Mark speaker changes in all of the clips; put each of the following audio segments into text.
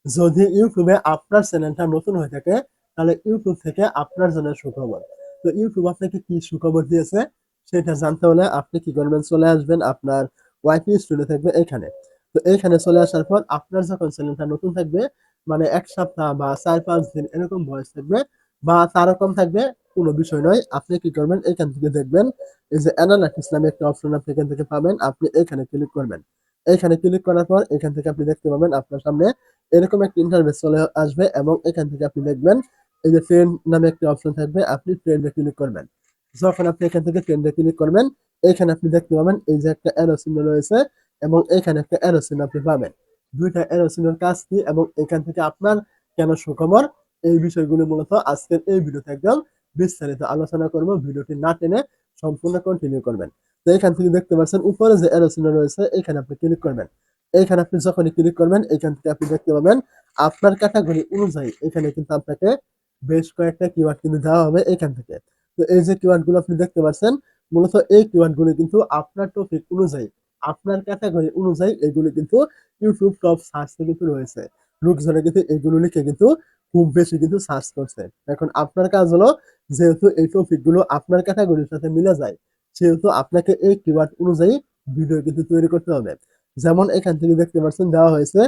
Speaker 1: যদি ইউটিউবে আপনার চ্যানেলটা নতুন হয়ে থাকে তাহলে ইউটিউব থেকে আপনার জন্য সুখবর। তো ইউটিউব আপনাকে কি সুখবর দিয়েছে সেটা জানতে হলে আপনি কি করবেন, চলে আসবেন আপনার ওয়াইফাই স্টুডিও থাকবে এখানে। তো এইখানে চলে আসার পর আপনার যখন চ্যানেলটা নতুন থাকবে, মানে ১ সপ্তাহ বা ৪-৫ দিন এরকম বয়স থাকবে বা তারও কম থাকবে, কোনো বিষয় নয়। আপনি কি করবেন, এখান থেকে দেখবেন এই যে অ্যানালাইটিক্স নামে একটা অপশন আপনি এখান থেকে পাবেন। আপনি এখানে ক্লিক করবেন। এখানে ক্লিক করার পর এখান থেকে আপনি দেখতে পাবেন আপনার সামনে এরকম একটা ইন্টারফেস চলে আসবে এবং এখান থেকে আপনি দেখবেন এই যে ফ্রেন্ড নামে একটা অপশন থাকবে, আপনি ফ্রেন্ডে ক্লিক করবেন। যখন আপনি এখান থেকে ফ্রেন্ডে ক্লিক করবেন, এখানে আপনি দেখতে পাবেন এই যে একটা অ্যারো চিহ্ন রয়েছে এবং এখানে একটা অ্যারো চিহ্ন আপনি পাবেন। ২ টা অ্যারো চিহ্নের কাজ কি এবং এখান থেকে আপনার কেন সুখবর, এই বিষয়গুলো মূলত আজকের এই ভিডিওতে একদম বিস্তারিত আলোচনা করব। ভিডিওটি না টেনে সম্পূর্ণ কন্টিনিউ করবেন। তো এখান থেকে দেখতে পাচ্ছেন উপরে যে অ্যারো চিহ্ন রয়েছে এখানে আপনি ক্লিক করবেন। এইখানে আপনি যখনই ক্লিক করবেন এখান থেকে আপনি দেখতে পাবেন আপনার ক্যাটাগরি অনুযায়ী এখানে কিন্তু আপনাকে বেশ কয়েকটা কিওয়ার্ড কিন্তু দেওয়া হবে এখান থেকে। তো এই যে কিওয়ার্ড গুলো আপনি দেখতে পাচ্ছেন, মূলত এই কিওয়ার্ড গুলো কিন্তু আপনার টপিক অনুযায়ী, আপনার ক্যাটাগরি অনুযায়ী এগুলো কিন্তু ইউটিউব টপ সার্চে কিন্তু রয়েছে। লোকজনে কিন্তু এগুলো লিখে কিন্তু খুব বেশি কিন্তু সার্চ করছে। এখন আপনার কাজ হলো, যেহেতু এই টপিক গুলো আপনার ক্যাটাগরির সাথে মিলে যায়, সেহেতু আপনাকে এই কিওয়ার্ড অনুযায়ী ভিডিও কিন্তু তৈরি করতে হবে। যেমন এখান থেকে দেখতে পাচ্ছেন দেওয়া হয়েছে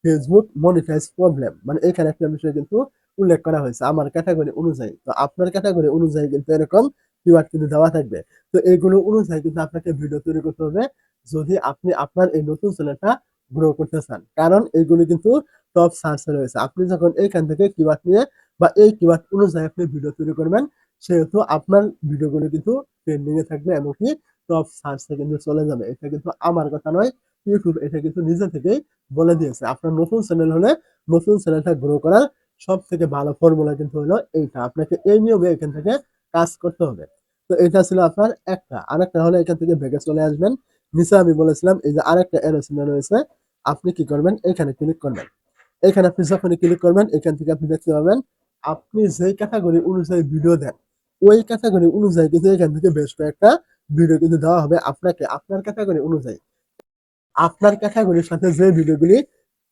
Speaker 1: ফেসবুক মনিটাইজ প্রবলেম, মানে এখানে একটা বিষয় কিন্তু উল্লেখ করা হয়েছে আমার ক্যাটাগরি অনুযায়ী। তো আপনার ক্যাটাগরি অনুযায়ী কিন্তু এরকম কিওয়ার্ড কিন্তু দেওয়া থাকবে। তো এগুলো অনুযায়ী কিন্তু আপনাকে ভিডিও তৈরি করতে হবে যদি আপনি আপনার এই নতুন চ্যানেলটা গ্রো করতে চান, কারণ এইগুলো কিন্তু টপ সার্চে রয়েছে। আপনি যখন এইখান থেকে কিওয়ার্ড নিয়ে বা এই কিওয়ার্ড অনুযায়ী আপনি ভিডিও তৈরি করবেন, সেহেতু আপনার ভিডিওগুলো কিন্তু ট্রেন্ডিং এ থাকবে এবং কি টপ সার্চে কিন্তু চলে যাবে। এটা কিন্তু আমার কথা নয়, ইউটিউব এটা কিন্তু নিজে থেকেই বলে দিয়েছে। আপনার নতুন চ্যানেল হলে নতুন চ্যানেলটা গ্রো করার সব থেকে ভালো ফর্মুলা কিন্তু হলো এইটা। আপনাকে এই নিয়মে এখান থেকে কাজ করতে হবে। তো এটা ছিল আপনার একটা। আরেকটা হলো এখান থেকে ব্যাকে চলে আসবেন। নিচে আমি বলেছিলাম এই যে আরেকটা অ্যারো চিহ্ন রয়েছে, আপনি কি করবেন, এখানে ক্লিক করবেন। এখানে আপনি যখনই ক্লিক করবেন এখান থেকে আপনি দেখতে পাবেন আপনি যেই ক্যাটাগরি অনুযায়ী ভিডিও দেন, ওই ক্যাটাগরি অনুযায়ী কিন্তু এখান থেকে বেশ কয়েকটা ভিডিও কিন্তু দেওয়া হবে আপনাকে আপনার ক্যাটাগরি অনুযায়ী। আপনার ক্যাটাগরির সাথে যে ভিডিওগুলি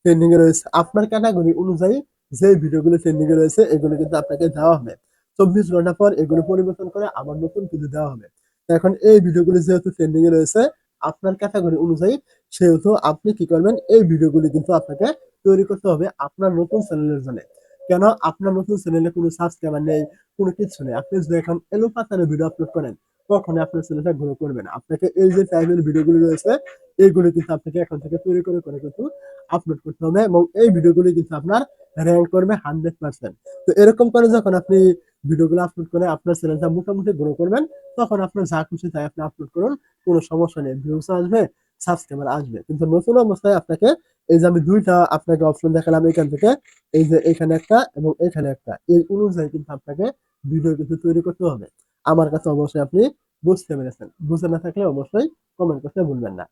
Speaker 1: ট্রেন্ডিং এ রয়েছে, আপনার ক্যাটাগরি অনুযায়ী যে ভিডিওগুলো ট্রেন্ডিং এ রয়েছে এগুলো কিন্তু আপনাকে দেওয়া হবে। ২৪ ঘন্টা পর এগুলো পরিবর্তন করে আবার নতুন কিছু দেওয়া হবে। তো এখন এই ভিডিওগুলি যেহেতু ট্রেন্ডিং এ রয়েছে আপনার ক্যাটাগরি অনুযায়ী, সেহেতু আপনি কি করবেন, এই ভিডিওগুলি কিন্তু আপনাকে তৈরি করতে হবে আপনার নতুন চ্যানেলের জন্য। কেন আপনার নতুন চ্যানেলে কোনো সাবস্ক্রাইবার নেই, কোনো কিছু নেই। আপনি যদি এখন এলোপাতাড়ি ভিডিও আপলোড করেন, কখনোই আপনার চ্যানেলটা গ্রো করবে না। আপনাকে এই যে টাইপের ভিডিওগুলি রয়েছে এইগুলো কিন্তু আপনাকে এখন থেকে তৈরি করে কিন্তু আপলোড করতে হবে এবং এই ভিডিওগুলি কিন্তু আপনার র‍্যাঙ্ক করবে 100%। তো এরকম করে যখন আপনি ভিডিওগুলো আপলোড করে আপনার চ্যানেলটা মোটামুটি গ্রো করবেন, তখন আপনার যা খুশি তাই আপনি আপলোড করুন। কোনো সমস্যা নেই। ভিউজ আসবে, সাবস্ক্রাইবার আসবে। কিন্তু নতুন অবস্থায় আপনাকে এই যে আমি ২ টা আপনাকে অপশন দেখালাম এখান থেকে, এই যে এখানে একটা এবং এখানে একটা। এই অনুযায়ী কিন্তু আপনাকে ভিডিও কিন্তু তৈরি করতে হবে। আমার কাছে অবশ্যই আপনি বুঝতে পেরেছেন। বুঝে না থাকলে অবশ্যই কমেন্ট করতে ভুলবেন না।